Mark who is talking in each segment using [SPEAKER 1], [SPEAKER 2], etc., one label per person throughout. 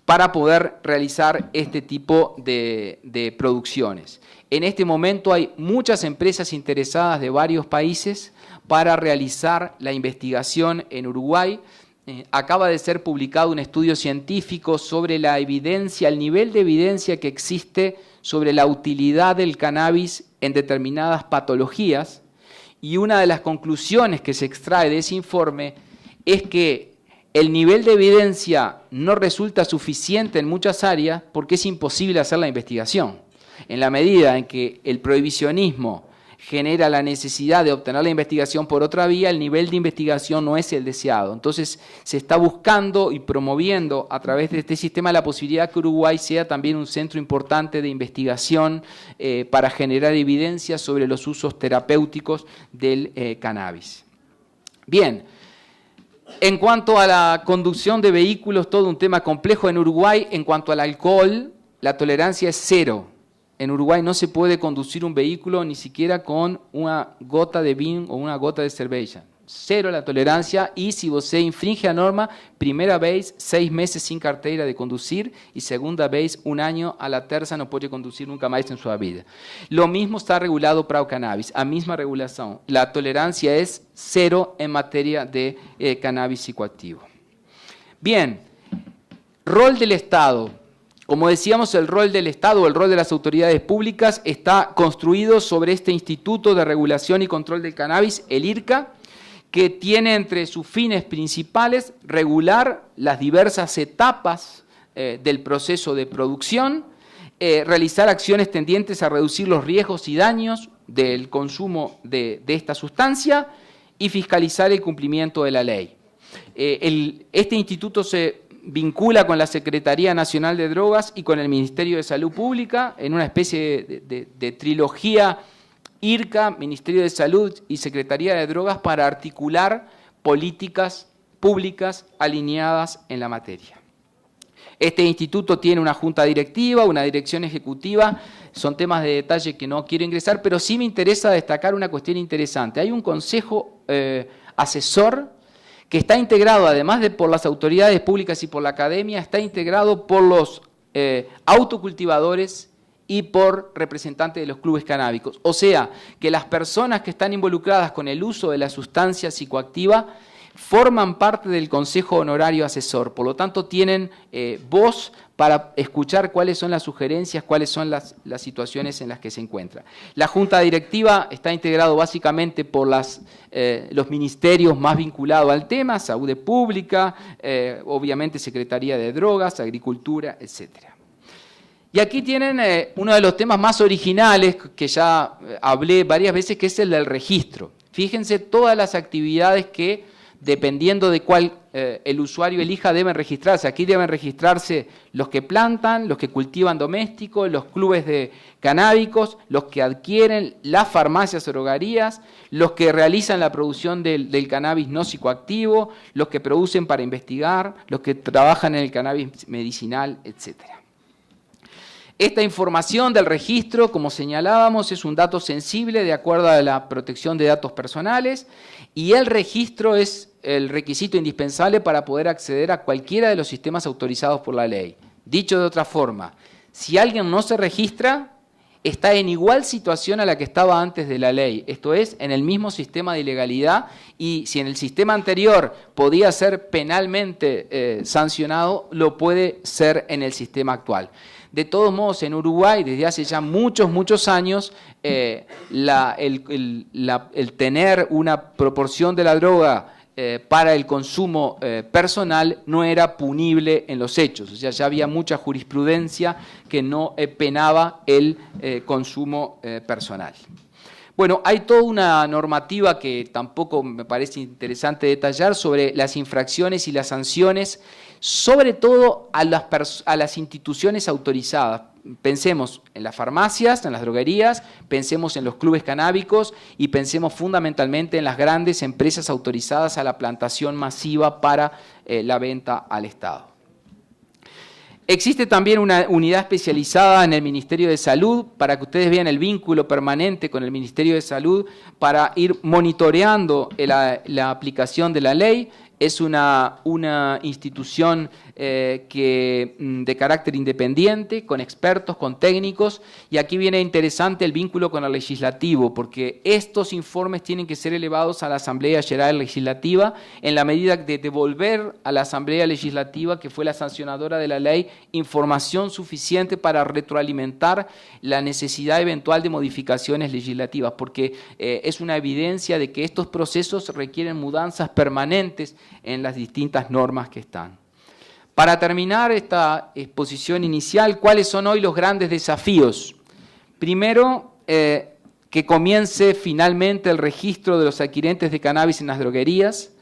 [SPEAKER 1] para poder realizar este tipo de producciones. En este momento hay muchas empresas interesadas de varios países para realizar la investigación en Uruguay. Acaba de ser publicado un estudio científico sobre la evidencia, el nivel de evidencia que existe sobre la utilidad del cannabis en determinadas patologías, y una de las conclusiones que se extrae de ese informe es que el nivel de evidencia no resulta suficiente en muchas áreas porque es imposible hacer la investigación. En la medida en que el prohibicionismo genera la necesidad de obtener la investigación por otra vía, el nivel de investigación no es el deseado. Entonces, se está buscando y promoviendo a través de este sistema la posibilidad que Uruguay sea también un centro importante de investigación para generar evidencia sobre los usos terapéuticos del cannabis. Bien, en cuanto a la conducción de vehículos, todo un tema complejo en Uruguay. En cuanto al alcohol, la tolerancia es 0. En Uruguay no se puede conducir un vehículo ni siquiera con una gota de vino o una gota de cerveza. 0 la tolerancia, y si você infringe a norma, primera vez 6 meses sin carteira de conducir y segunda vez 1 año, a la tercera no puede conducir nunca más en su vida. Lo mismo está regulado para el cannabis, a misma regulación. La tolerancia es 0 en materia de cannabis psicoactivo. Bien, rol del Estado. Como decíamos, el rol del Estado o el rol de las autoridades públicas está construido sobre este Instituto de Regulación y Control del Cannabis, el IRCA, que tiene entre sus fines principales regular las diversas etapas del proceso de producción, realizar acciones tendientes a reducir los riesgos y daños del consumo de esta sustancia y fiscalizar el cumplimiento de la ley. Este instituto se vincula con la Secretaría Nacional de Drogas y con el Ministerio de Salud Pública en una especie de trilogía IRCA, Ministerio de Salud y Secretaría de Drogas para articular políticas públicas alineadas en la materia. Este instituto tiene una junta directiva, una dirección ejecutiva, son temas de detalle que no quiero ingresar, pero sí me interesa destacar una cuestión interesante. Hay un consejo asesor que está integrado, además de por las autoridades públicas y por la academia, está integrado por los autocultivadores y por representantes de los clubes canábicos. O sea, que las personas que están involucradas con el uso de la sustancia psicoactiva forman parte del Consejo Honorario Asesor, por lo tanto tienen voz para escuchar cuáles son las sugerencias, cuáles son las situaciones en las que se encuentra. La Junta Directiva está integrado básicamente por los ministerios más vinculados al tema, Salud Pública, obviamente Secretaría de Drogas, Agricultura, etcétera. Y aquí tienen uno de los temas más originales que ya hablé varias veces, que es el del registro. Fíjense todas las actividades que, dependiendo de cuál el usuario elija, deben registrarse. Aquí deben registrarse los que plantan, los que cultivan domésticos, los clubes de canábicos, los que adquieren, las farmacias o droguerías, los que realizan la producción del cannabis no psicoactivo, los que producen para investigar, los que trabajan en el cannabis medicinal, etcétera. Esta información del registro, como señalábamos, es un dato sensible de acuerdo a la protección de datos personales, y el registro es el requisito indispensable para poder acceder a cualquiera de los sistemas autorizados por la ley. Dicho de otra forma, si alguien no se registra, está en igual situación a la que estaba antes de la ley, esto es, en el mismo sistema de ilegalidad, y si en el sistema anterior podía ser penalmente sancionado, lo puede ser en el sistema actual. De todos modos, en Uruguay, desde hace ya muchos años, el tener una proporción de la droga para el consumo personal no era punible en los hechos. O sea, ya había mucha jurisprudencia que no penaba el consumo personal. Bueno, hay toda una normativa que tampoco me parece interesante detallar sobre las infracciones y las sanciones, sobre todo a las instituciones autorizadas. Pensemos en las farmacias, en las droguerías, pensemos en los clubes canábicos y pensemos fundamentalmente en las grandes empresas autorizadas a la plantación masiva para la venta al Estado. Existe también una unidad especializada en el Ministerio de Salud para que ustedes vean el vínculo permanente con el Ministerio de Salud para ir monitoreando la aplicación de la ley. es una institución de carácter independiente, con expertos, con técnicos, y aquí viene interesante el vínculo con el legislativo, porque estos informes tienen que ser elevados a la Asamblea General Legislativa en la medida de devolver a la Asamblea Legislativa, que fue la sancionadora de la ley, información suficiente para retroalimentar la necesidad eventual de modificaciones legislativas, porque es una evidencia de que estos procesos requieren mudanzas permanentes en las distintas normas que están. Para terminar esta exposición inicial, ¿cuáles son hoy los grandes desafíos? Primero, que comience finalmente el registro de los adquirentes de cannabis en las droguerías.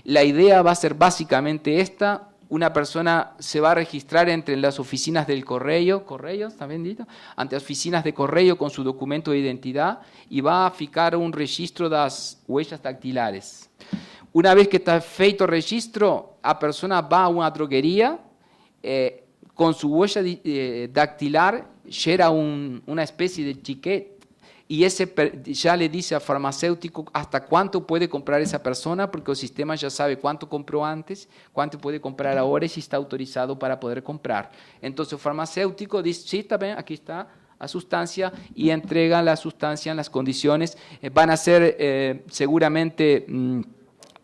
[SPEAKER 1] La idea va a ser básicamente esta: una persona se va a registrar entre las oficinas del correo, ¿correos también dito? Ante oficinas de correo con su documento de identidad, y va a ficar un registro de las huellas dactilares. Una vez que está feito el registro, a persona va a una droguería, con su huella dactilar, llena una especie de ticket, y ese ya le dice al farmacéutico hasta cuánto puede comprar esa persona, porque el sistema ya sabe cuánto compró antes, cuánto puede comprar ahora y si está autorizado para poder comprar. Entonces el farmacéutico dice, sí, está bien, aquí está la sustancia, y entrega la sustancia en las condiciones. Van a ser seguramente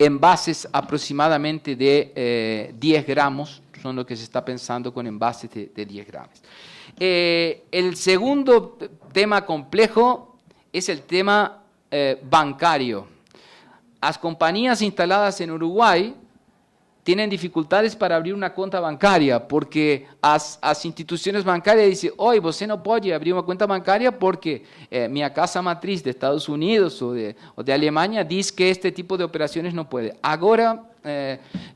[SPEAKER 1] envases aproximadamente de 10 gramos, son lo que se está pensando con envases de 10 gramos. El segundo tema complejo es el tema bancario. Las compañías instaladas en Uruguay tienen dificultades para abrir una cuenta bancaria, porque las instituciones bancarias dicen, hoy você no puede abrir una cuenta bancaria porque mi casa matriz de Estados Unidos o de Alemania dice que este tipo de operaciones no puede. Ahora,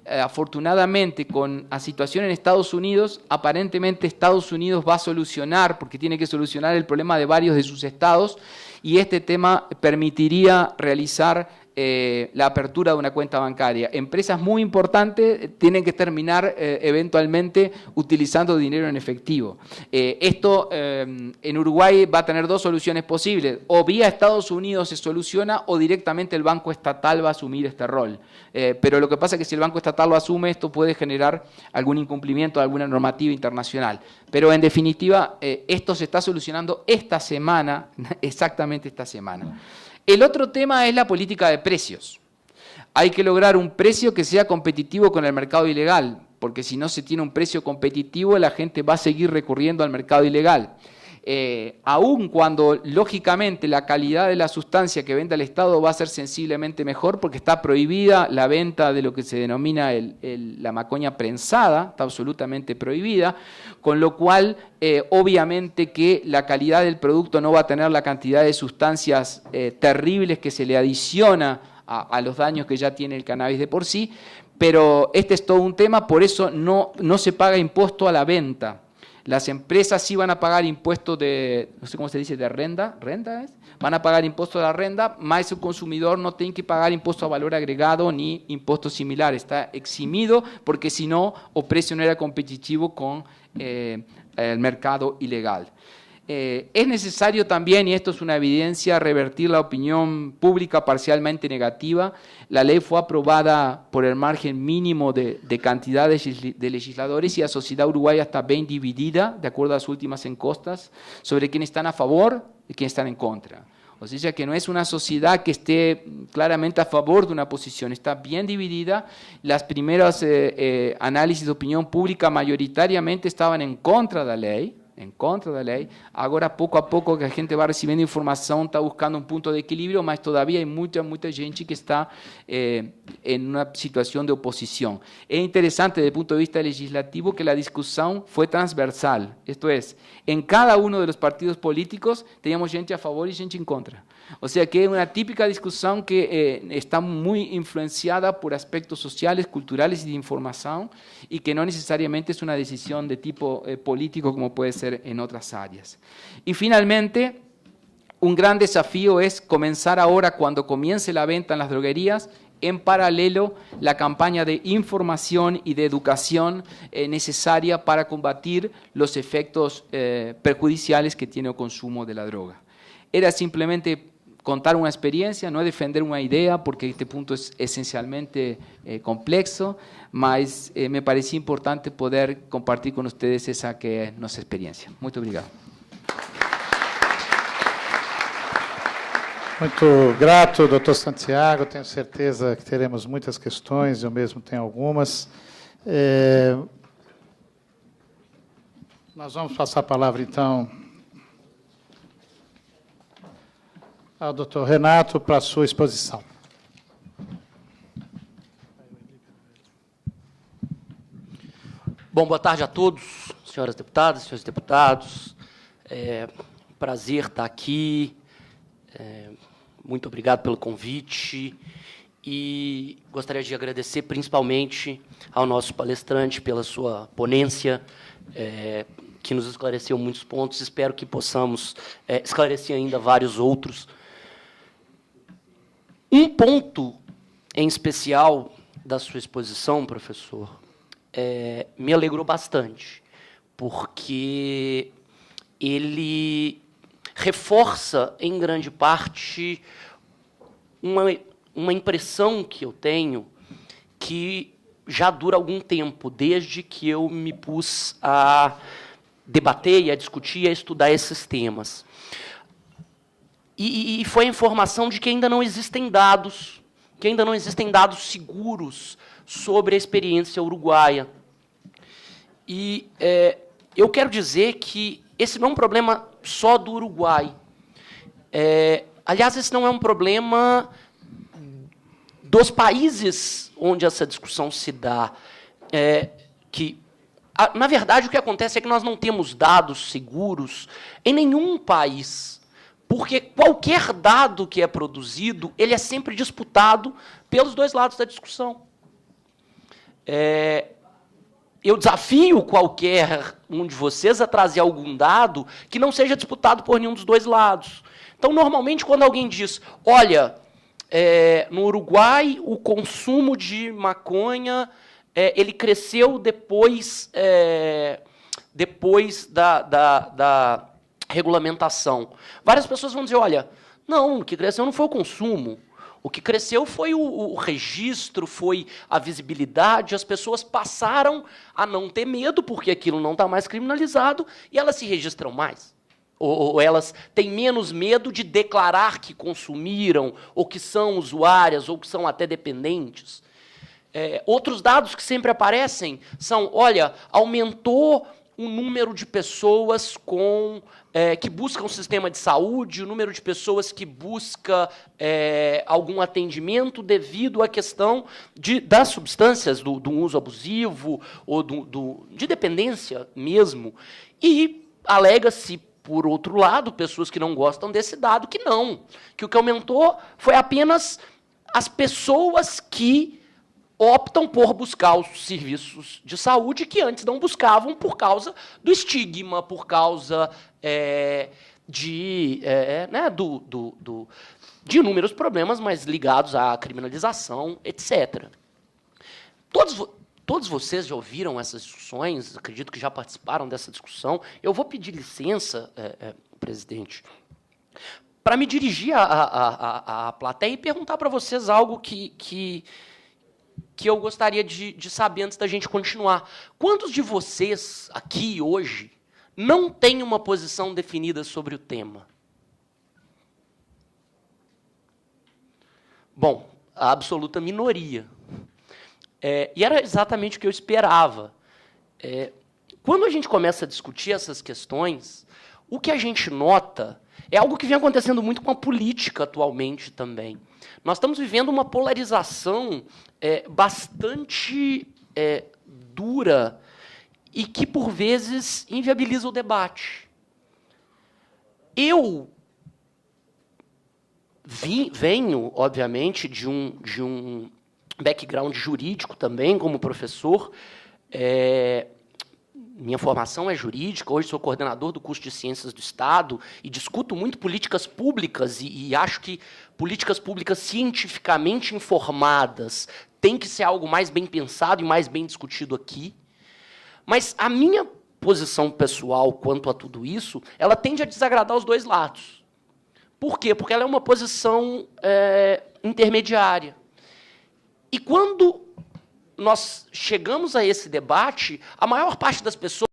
[SPEAKER 1] afortunadamente, con la situación en Estados Unidos, aparentemente Estados Unidos va a solucionar, porque tiene que solucionar el problema de varios de sus estados, y este tema permitiría realizar la apertura de una cuenta bancaria. Empresas muy importantes tienen que terminar eventualmente utilizando dinero en efectivo. Esto en Uruguay va a tener dos soluciones posibles: o vía Estados Unidos se soluciona, o directamente el Banco Estatal va a asumir este rol. Pero lo que pasa es que si el Banco Estatal lo asume, esto puede generar algún incumplimiento de alguna normativa internacional. Pero en definitiva, esto se está solucionando esta semana, exactamente esta semana. El otro tema es la política de precios. Hay que lograr un precio que sea competitivo con el mercado ilegal, porque si no se tiene un precio competitivo, la gente va a seguir recurriendo al mercado ilegal. Aun cuando, lógicamente, la calidad de la sustancia que venda el Estado va a ser sensiblemente mejor, porque está prohibida la venta de lo que se denomina la macoña prensada, está absolutamente prohibida, con lo cual, obviamente que la calidad del producto no va a tener la cantidad de sustancias terribles que se le adiciona a los daños que ya tiene el cannabis de por sí, pero este es todo un tema, por eso no se paga impuesto a la venta. Las empresas sí van a pagar impuestos de, no sé cómo se dice, de renta, ¿renta es? Van a pagar impuestos de la renta, más el consumidor no tiene que pagar impuestos a valor agregado ni impuestos similares. Está eximido porque si no, el precio no era competitivo con el mercado ilegal. Es necesario también, y esto es una evidencia, revertir la opinión pública parcialmente negativa. La ley fue aprobada por el margen mínimo de cantidad de legisladores, y la sociedad uruguaya está bien dividida, de acuerdo a las últimas encuestas, sobre quiénes están a favor y quiénes están en contra. O sea que no es una sociedad que esté claramente a favor de una posición, está bien dividida. Las primeras análisis de opinión pública mayoritariamente estaban en contra de la ley, Agora, pouco a pouco, que a gente vai recebendo informação, está buscando um ponto de equilíbrio, mas todavía hay mucha gente que está en una situación de oposición. Es interesante desde el punto de vista legislativo que la discusión fue transversal, esto es, en cada uno de los partidos políticos teníamos gente a favor y gente en contra. O sea que es una típica discusión que está muy influenciada por aspectos sociales, culturales y de información, y que no necesariamente es una decisión de tipo político como puede ser en otras áreas. Y finalmente, un gran desafío es comenzar ahora, cuando comience la venta en las droguerías, en paralelo la campaña de información y de educación necesaria para combatir los efectos perjudiciales que tiene el consumo de la droga. Era simplemente contar uma experiência, não é defender uma ideia, porque este ponto é essencialmente complexo, mas me parecia importante poder compartir com vocês essa que é nossa experiência. Muito obrigado.
[SPEAKER 2] Muito grato, doutor Santiago. Tenho certeza que teremos muitas questões, eu mesmo tenho algumas. Nós vamos passar a palavra, então, ao doutor Renato para a sua exposição.
[SPEAKER 3] Bom, boa tarde a todos, senhoras deputadas, senhores deputados. Prazer estar aqui. Muito obrigado pelo convite. E gostaria de agradecer principalmente ao nosso palestrante pela sua ponência, que nos esclareceu muitos pontos. Espero que possamos esclarecer ainda vários outros. Um ponto em especial da sua exposição, professor, me alegrou bastante, porque ele reforça, em grande parte, uma impressão que eu tenho que já dura algum tempo, desde que eu me pus a debater, a discutir, a estudar esses temas. E foi a informação de que ainda não existem dados, seguros sobre a experiência uruguaia. E eu quero dizer que esse não é um problema só do Uruguai. Aliás, esse não é um problema dos países onde essa discussão se dá. Na verdade, o que acontece é que nós não temos dados seguros em nenhum país, porque qualquer dado que é produzido, ele é sempre disputado pelos dois lados da discussão. Eu desafio qualquer um de vocês a trazer algum dado que não seja disputado por nenhum dos dois lados. Então, normalmente, quando alguém diz, olha, no Uruguai, o consumo de maconha ele cresceu depois da regulamentação. Várias pessoas vão dizer, olha, não, o que cresceu não foi o consumo. O que cresceu foi o registro, foi a visibilidade, as pessoas passaram a não ter medo, porque aquilo não está mais criminalizado, e elas se registram mais. Ou elas têm menos medo de declarar que consumiram, ou que são usuárias, ou que são até dependentes. Outros dados que sempre aparecem são, olha, aumentou o número de pessoas que buscam um sistema de saúde, o número de pessoas que busca algum atendimento devido à questão das substâncias, do uso abusivo, ou de dependência mesmo. E alega-se, por outro lado, pessoas que não gostam desse dado, que o que aumentou foi apenas as pessoas que optam por buscar os serviços de saúde que antes não buscavam por causa do estigma, por causa de inúmeros problemas, mas ligados à criminalização, etc. Todos vocês já ouviram essas discussões, acredito que já participaram dessa discussão. Eu vou pedir licença, presidente, para me dirigir à plateia e perguntar para vocês algo que eu gostaria de saber antes da gente continuar. Quantos de vocês, aqui hoje, não têm uma posição definida sobre o tema? Bom, a absoluta minoria. E era exatamente o que eu esperava. Quando a gente começa a discutir essas questões, o que a gente nota é algo que vem acontecendo muito com a política atualmente também. Nós estamos vivendo uma polarização bastante dura e que, por vezes, inviabiliza o debate. Eu venho, obviamente, de um background jurídico também, como professor. Minha formação é jurídica, hoje sou coordenador do curso de Ciências do Estado e discuto muito políticas públicas e acho que políticas públicas cientificamente informadas têm que ser algo mais bem pensado e mais bem discutido aqui. Mas a minha posição pessoal quanto a tudo isso, ela tende a desagradar os dois lados. Por quê? Porque ela é uma posição intermediária. E quando nós chegamos a esse debate, a maior parte das pessoas